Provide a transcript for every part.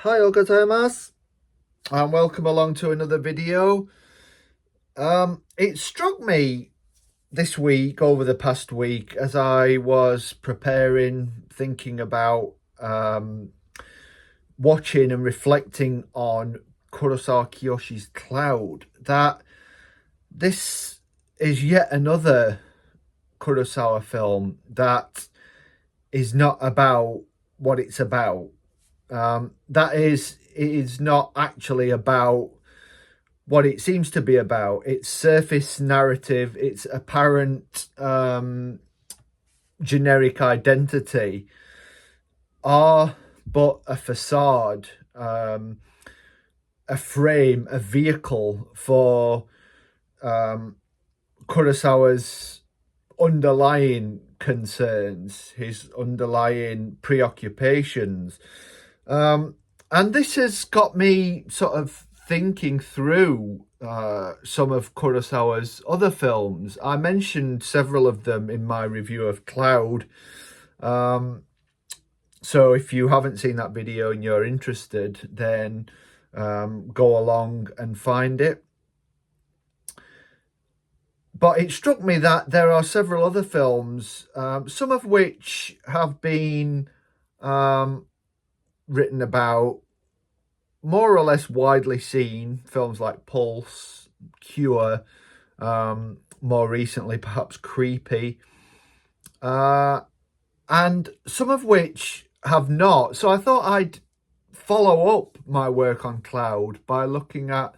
Hi, gozaimasu, and welcome along to another video. It struck me this week, over the past week, as I was preparing, thinking about watching and reflecting on Kurosawa Kiyoshi's Cloud, that this is yet another Kurosawa film that is not about what it's about. That is, it is not actually about what it seems to be about. Its surface narrative, its apparent generic identity are but a facade, a frame, a vehicle for Kurosawa's underlying concerns, his underlying preoccupations. And this has got me sort of thinking through some of Kurosawa's other films. I mentioned several of them in my review of Cloud. So if you haven't seen that video and you're interested, then go along and find it. But it struck me that there are several other films, some of which have been written about, more or less widely seen, films like Pulse, Cure, more recently perhaps Creepy, and some of which have not. So I thought I'd follow up my work on Cloud by looking at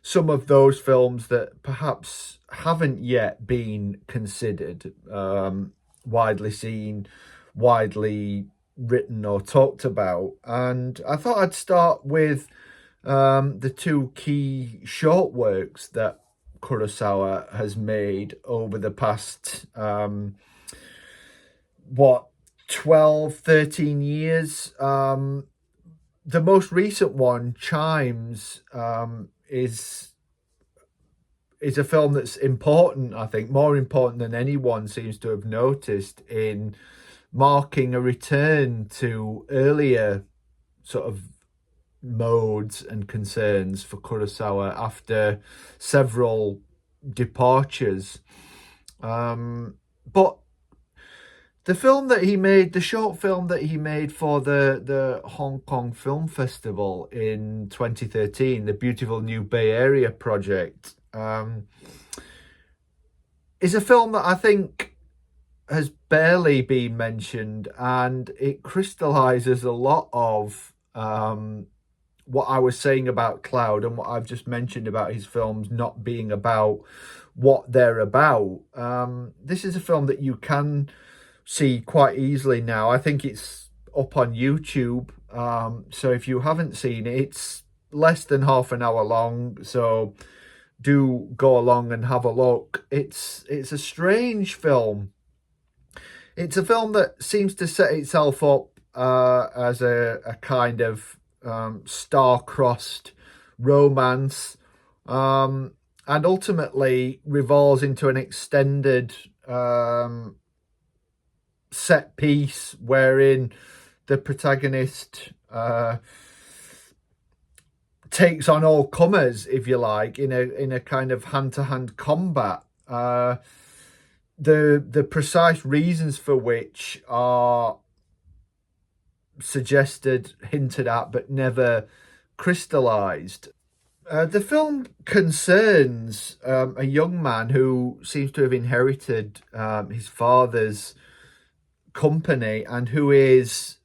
some of those films that perhaps haven't yet been considered, widely seen, widely written or talked about. And I thought I'd start with the two key short works that Kurosawa has made over the past 12, 13 years. The most recent one, Chimes, is a film that's important, I think, more important than anyone seems to have noticed, in marking a return to earlier sort of modes and concerns for Kurosawa after several departures. But the film that he made, the short film that he made for the Hong Kong Film Festival in 2013, the Beautiful New Bay Area project, is a film that I think has barely been mentioned, and it crystallizes a lot of what I was saying about Cloud and what I've just mentioned about his films not being about what they're about. This is a film that you can see quite easily now. I think it's up on YouTube. So if you haven't seen it, it's less than half an hour long. So do go along and have a look. It's a strange film. It's a film that seems to set itself up as a kind of star-crossed romance, and ultimately revolves into an extended set piece wherein the protagonist takes on all comers, if you like, in a kind of hand-to-hand combat. The precise reasons for which are suggested, hinted at, but never crystallized. The film concerns a young man who seems to have inherited his father's company and who is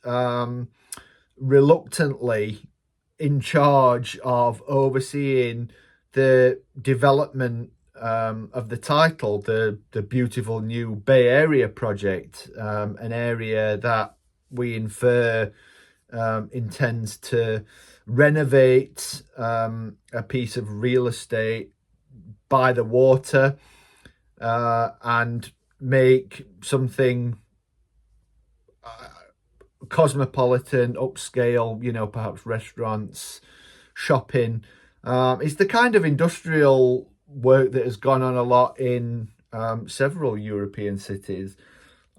reluctantly in charge of overseeing the development of the title, the Beautiful New Bay Area project, an area that we infer intends to renovate a piece of real estate by the water and make something cosmopolitan, upscale, perhaps restaurants, shopping. It's the kind of industrial work that has gone on a lot in several European cities,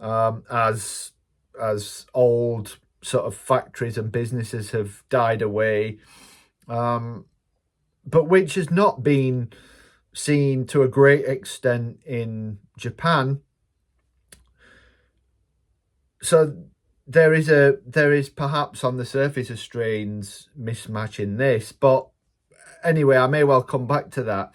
as old sort of factories and businesses have died away, but which has not been seen to a great extent in Japan. So there is perhaps on the surface a strange mismatch in this, but anyway, I may well come back to that.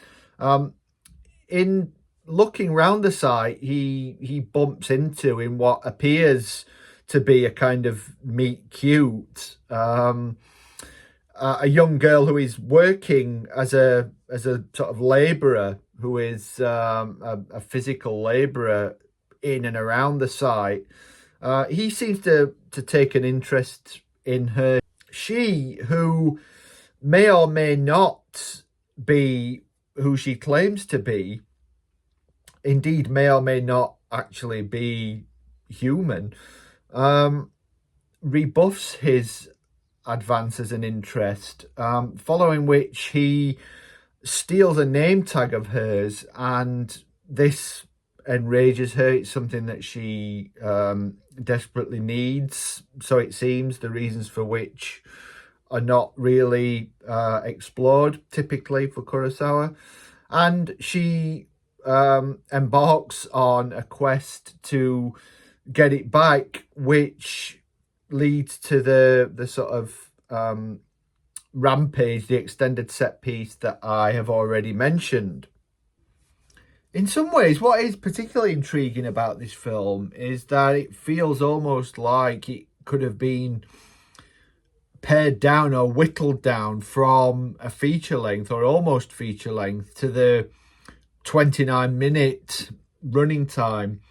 In looking round the site, he bumps into, in what appears to be a kind of meet cute, a young girl who is working as a sort of labourer, who is a physical labourer in and around the site. He seems to take an interest in her. She, who may or may not be who she claims to be, indeed may or may not actually be human, rebuffs his advances and interest, following which he steals a name tag of hers, and this enrages her. It's something that she desperately needs, so it seems, the reasons for which are not really explored typically for Kurosawa. And she embarks on a quest to get it back, which leads to the sort of rampage, the extended set piece that I have already mentioned. In some ways, what is particularly intriguing about this film is that it feels almost like it could have been pared down or whittled down from a feature length, or almost feature length, to the 29-minute running time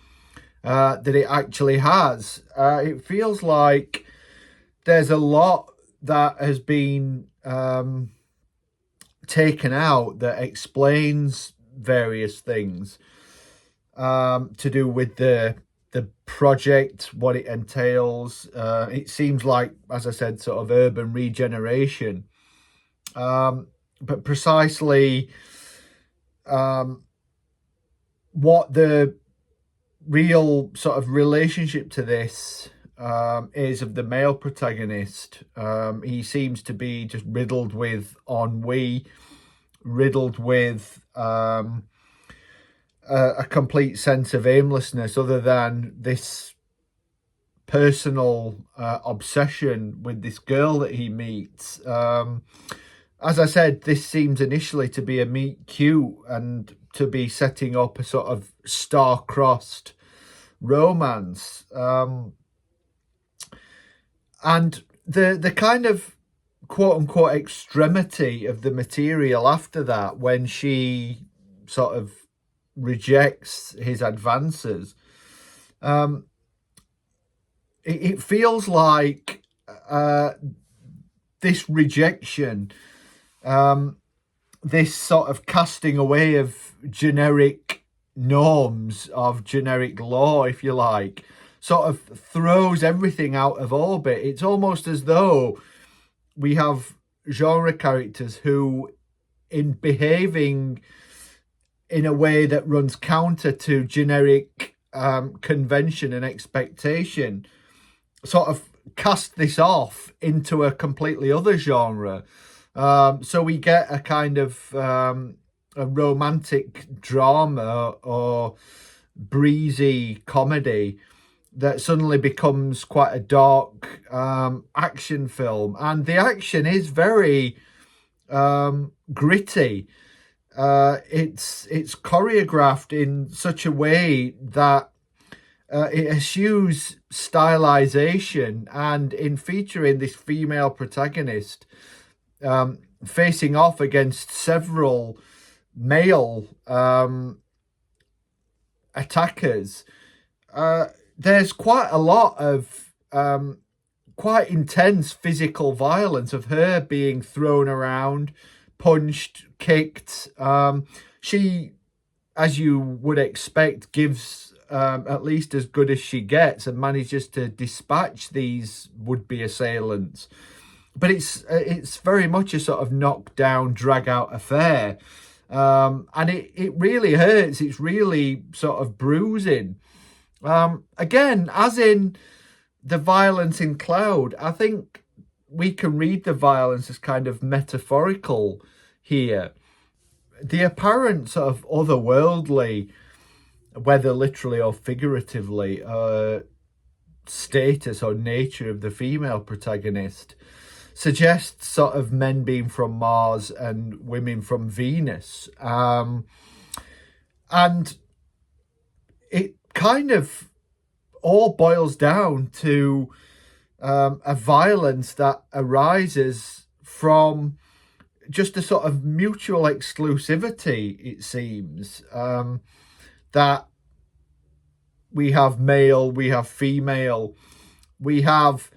that it actually has. It feels like there's a lot that has been taken out that explains various things to do with the project, what it entails. It seems like, as I said, sort of urban regeneration, but precisely what the real sort of relationship to this is of the male protagonist. He seems to be just riddled with ennui, riddled with a complete sense of aimlessness, other than this personal obsession with this girl that he meets. As I said, this seems initially to be a meet cute and to be setting up a sort of star-crossed romance. And the kind of quote-unquote extremity of the material after that, when she sort of rejects his advances, it feels like this rejection, this sort of casting away of generic norms, of generic law, if you like, sort of throws everything out of orbit. It's almost as though we have genre characters who, in behaving in a way that runs counter to generic convention and expectation, sort of cast this off into a completely other genre. So we get a kind of a romantic drama or breezy comedy that suddenly becomes quite a dark action film. And the action is very gritty. It's choreographed in such a way that it eschews stylization, and in featuring this female protagonist facing off against several male attackers, there's quite a lot of quite intense physical violence, of her being thrown around, punched, kicked. She, as you would expect, gives at least as good as she gets and manages to dispatch these would-be assailants. But it's very much a sort of knock-down, drag-out affair. And it really hurts. It's really sort of bruising. Again, as in the violence in Cloud, I think we can read the violence as kind of metaphorical here. The apparent sort of otherworldly, whether literally or figuratively, status or nature of the female protagonist suggests sort of men being from Mars and women from Venus. And it kind of all boils down to a violence that arises from just a sort of mutual exclusivity, it seems, that we have male, we have female, we have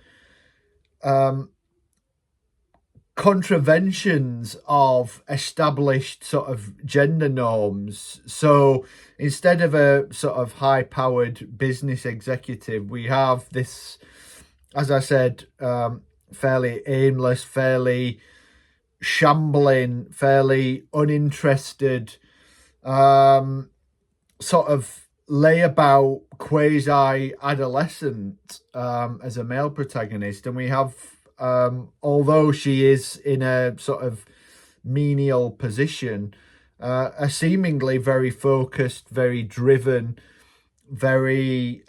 contraventions of established sort of gender norms. So instead of a sort of high-powered business executive, we have this, as I said, fairly aimless, fairly shambling, fairly uninterested, sort of layabout quasi-adolescent as a male protagonist. And we have, although she is in a sort of menial position, a seemingly very focused, very driven, very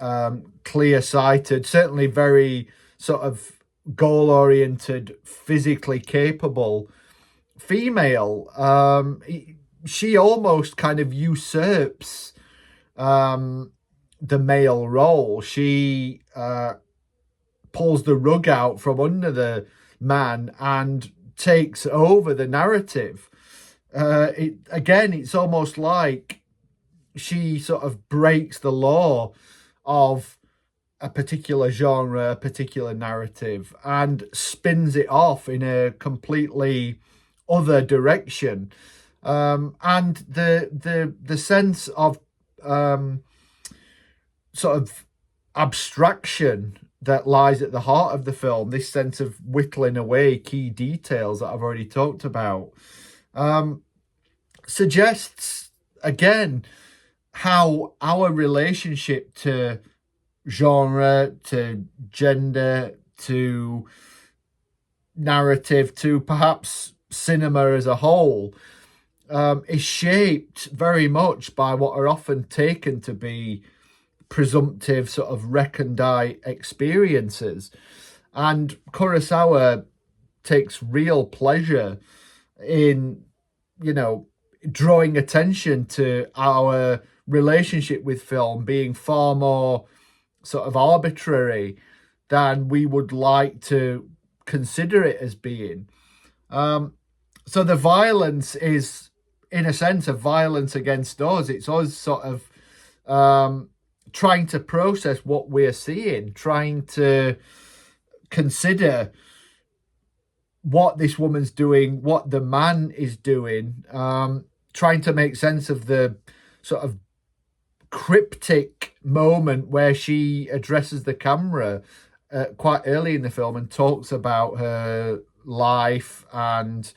clear-sighted, certainly very sort of goal-oriented, physically capable female. She almost kind of usurps the male role. She pulls the rug out from under the man and takes over the narrative. It's almost like she sort of breaks the law of a particular genre, a particular narrative, and spins it off in a completely other direction. And the sense of sort of abstraction that lies at the heart of the film, this sense of whittling away key details that I've already talked about, suggests again how our relationship to genre, to gender, to narrative, to perhaps cinema as a whole, is shaped very much by what are often taken to be presumptive sort of recondite experiences. And Kurosawa takes real pleasure in, drawing attention to our relationship with film being far more sort of arbitrary than we would like to consider it as being. So the violence is, in a sense, a violence against us. It's us sort of trying to process what we're seeing, trying to consider what this woman's doing, what the man is doing, trying to make sense of the sort of cryptic moment where she addresses the camera quite early in the film and talks about her life and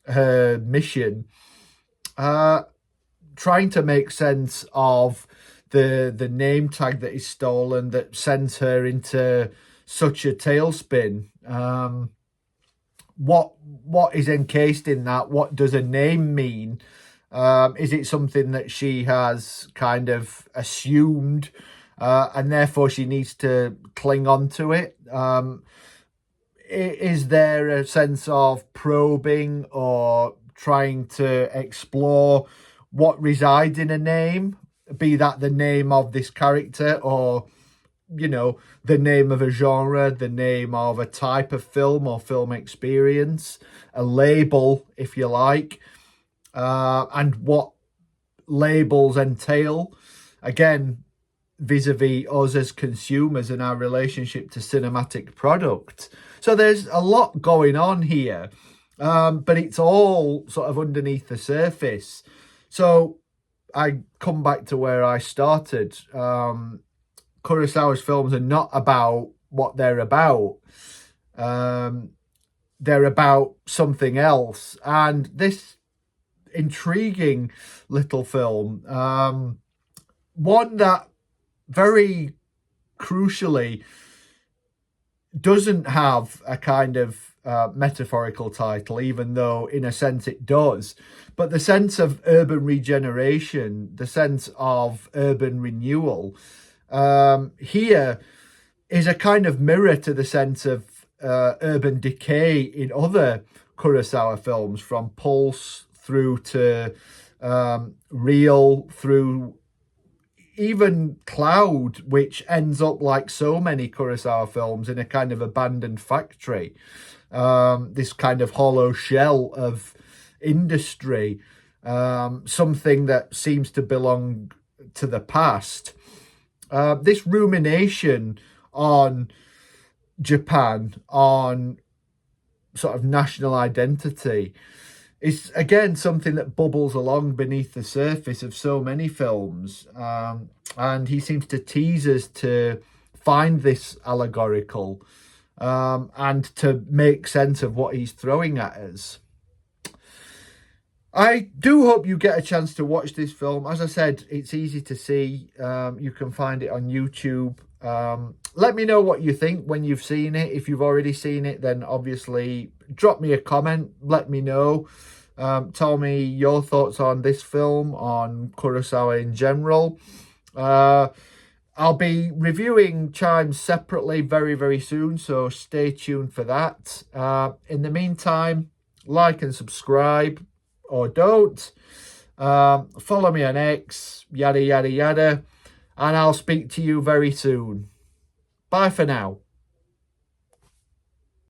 her mission, trying to make sense of the name tag that is stolen that sends her into such a tailspin. What is encased in that? What does a name mean? Is it something that she has kind of assumed, and therefore she needs to cling on to it? Is there a sense of probing or trying to explore what resides in a name, be that the name of this character or, the name of a genre, the name of a type of film or film experience, a label, if you like, and what labels entail, again, vis-a-vis us as consumers and our relationship to cinematic product. So there's a lot going on here, but it's all sort of underneath the surface. So I come back to where I started. Kurosawa's films are not about what they're about. They're about something else. And this intriguing little film, one that very crucially doesn't have a kind of metaphorical title, even though in a sense it does. But the sense of urban regeneration, the sense of urban renewal, here is a kind of mirror to the sense of urban decay in other Kurosawa films, from Pulse through to Real, through even Cloud, which ends up like so many Kurosawa films in a kind of abandoned factory, this kind of hollow shell of industry, something that seems to belong to the past. This rumination on Japan, on sort of national identity, is again something that bubbles along beneath the surface of so many films, and he seems to tease us to find this allegorical and to make sense of what he's throwing at us. I do hope you get a chance to watch this film. As I said, it's easy to see. You can find it on YouTube. Let me know what you think when you've seen it. If you've already seen it, then obviously drop me a comment. Let me know. Tell me your thoughts on this film, on Kurosawa in general. I'll be reviewing Chimes separately very, very soon, so stay tuned for that. In the meantime, like and subscribe, or don't. Follow me on X, yada, yada, yada. And I'll speak to you very soon. Bye for now.